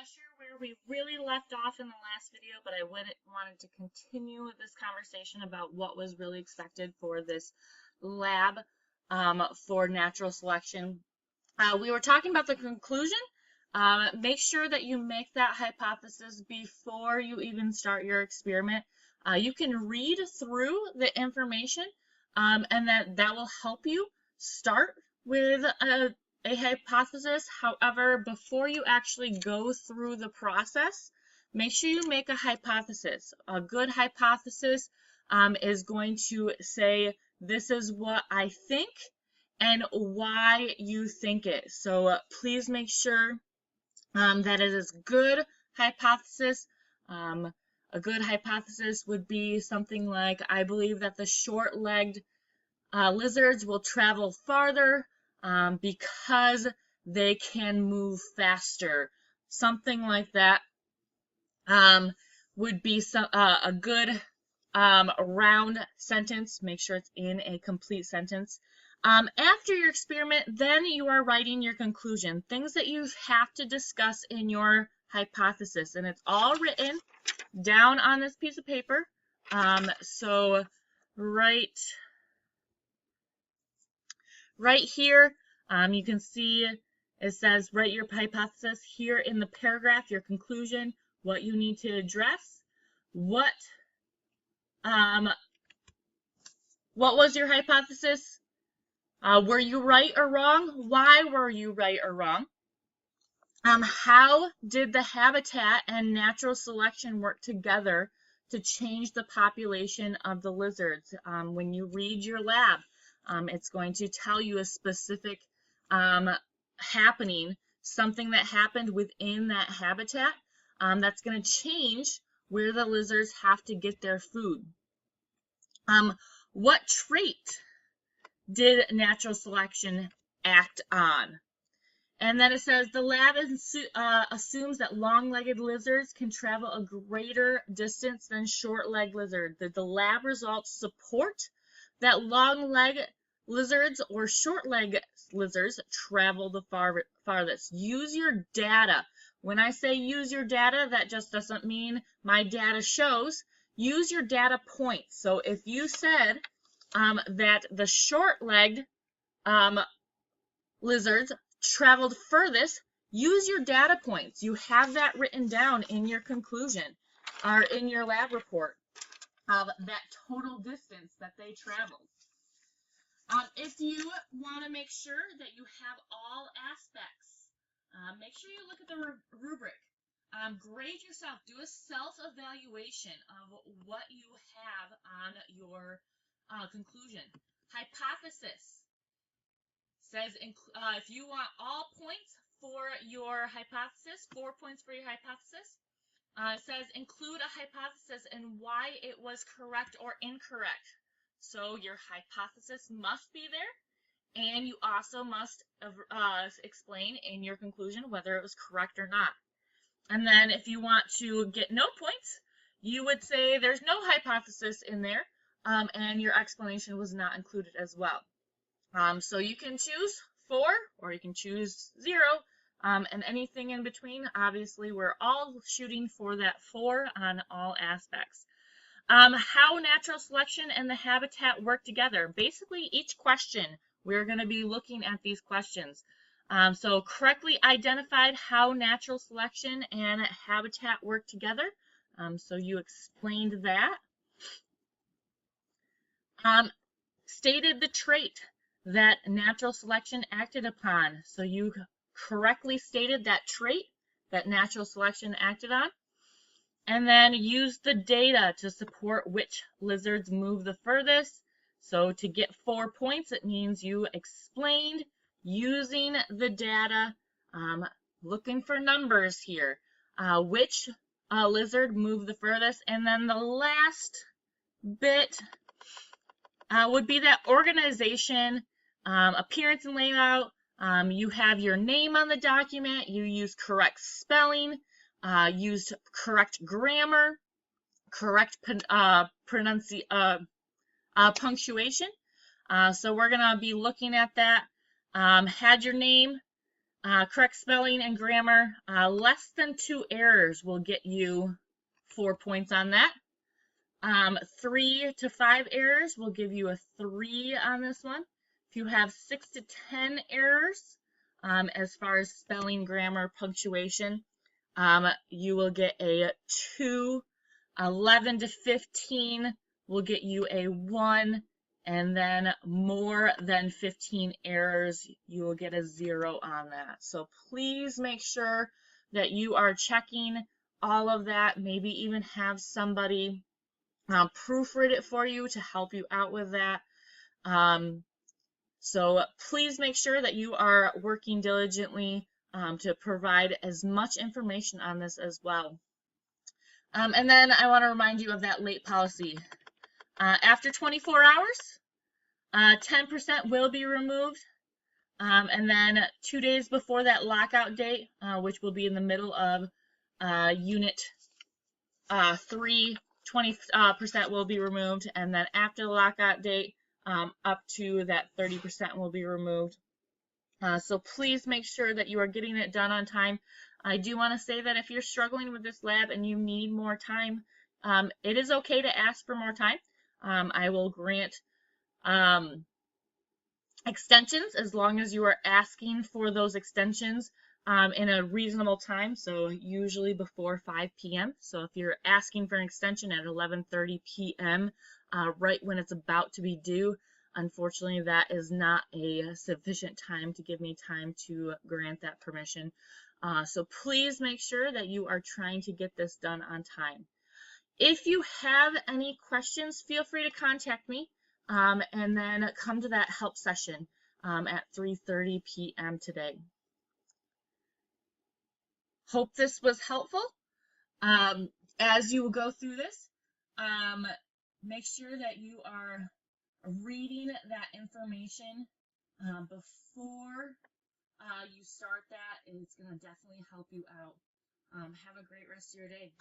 sure where we really left off in the last video, but I wanted to continue this conversation about what was really expected for this lab for natural selection. We were talking about the conclusion. Make sure that you make that hypothesis before you even start your experiment. You can read through the information, and that will help you start with a hypothesis. However, before you actually go through the process, make sure you make a hypothesis. A good hypothesis is going to say, this is what I think and why you think it. So please make sure that it is good hypothesis. A good hypothesis would be something like, I believe that the short-legged lizards will travel farther because they can move faster. Something like that would be a good round sentence. Make sure it's in a complete sentence. After your experiment, then you are writing your conclusion, things that you have to discuss in your hypothesis, and it's all written down on this piece of paper. So right here, you can see it says write your hypothesis. Here in the paragraph, your conclusion, what you need to address, what was your hypothesis? Were you right or wrong? Why were you right or wrong? How did the habitat and natural selection work together to change the population of the lizards? When you read your lab, it's going to tell you a specific happening, something that happened within that habitat that's going to change where the lizards have to get their food. What trait did natural selection act on? And then it says the lab assumes that long-legged lizards can travel a greater distance than short-legged lizards. The lab results support that long-legged lizards or short-legged lizards travel the farthest. Use your data. When I say use your data, that just doesn't mean my data shows. Use your data points. So if you said that the short-legged lizards traveled furthest, use your data points. You have that written down in your conclusion or in your lab report of that total distance that they traveled. If you want to make sure that you have all aspects, make sure you look at the rubric. Grade yourself. Do a self-evaluation of what you have on your conclusion. Hypothesis says if you want all points for your hypothesis, 4 points for your hypothesis, it says include a hypothesis and why it was correct or incorrect. So your hypothesis must be there, and you also must explain in your conclusion whether it was correct or not. And then if you want to get no points, you would say there's no hypothesis in there, and your explanation was not included as well. So you can choose 4 or you can choose 0, and anything in between. Obviously, we're all shooting for that 4 on all aspects. How natural selection and the habitat work together. Basically, each question, we're going to be looking at these questions. So correctly identified how natural selection and habitat work together. So you explained that. Stated the trait that natural selection acted upon. So you correctly stated that trait that natural selection acted on. And then use the data to support which lizards move the furthest. So to get 4 points, it means you explained using the data, looking for numbers here, which lizard moved the furthest. And then the last bit would be that organization, appearance and layout. You have your name on the document. You use correct spelling. Used correct grammar, correct punctuation. So we're going to be looking at that. Had your name Correct spelling and grammar, less than 2 errors will get you 4 points on that. 3 to 5 errors will give you a 3 on this one. If you have 6 to 10 errors, as far as spelling, grammar, punctuation, you will get a 2. 11 to 15 will get you a 1. And then more than 15 errors, you will get a 0 on that. So please make sure that you are checking all of that. Maybe even have somebody proofread it for you to help you out with that. So please make sure that you are working diligently to provide as much information on this as well. And then I want to remind you of that late policy. After 24 hours, 10% will be removed. And then 2 days before that lockout date, which will be in the middle of Unit 3, 20% will be removed. And then after the lockout date, up to that 30% will be removed. So please make sure that you are getting it done on time. I do want to say that if you're struggling with this lab and you need more time, it is okay to ask for more time. I will grant extensions as long as you are asking for those extensions in a reasonable time, so usually before 5 p.m. So if you're asking for an extension at 11:30 p.m., right when it's about to be due, unfortunately that is not a sufficient time to give me time to grant that permission. So please make sure that you are trying to get this done on time. If you have any questions, feel free to contact me and then come to that help session at 3:30 p.m. today. Hope this was helpful. As you go through this, make sure that you are reading that information before you start that. It's going to definitely help you out. Have a great rest of your day.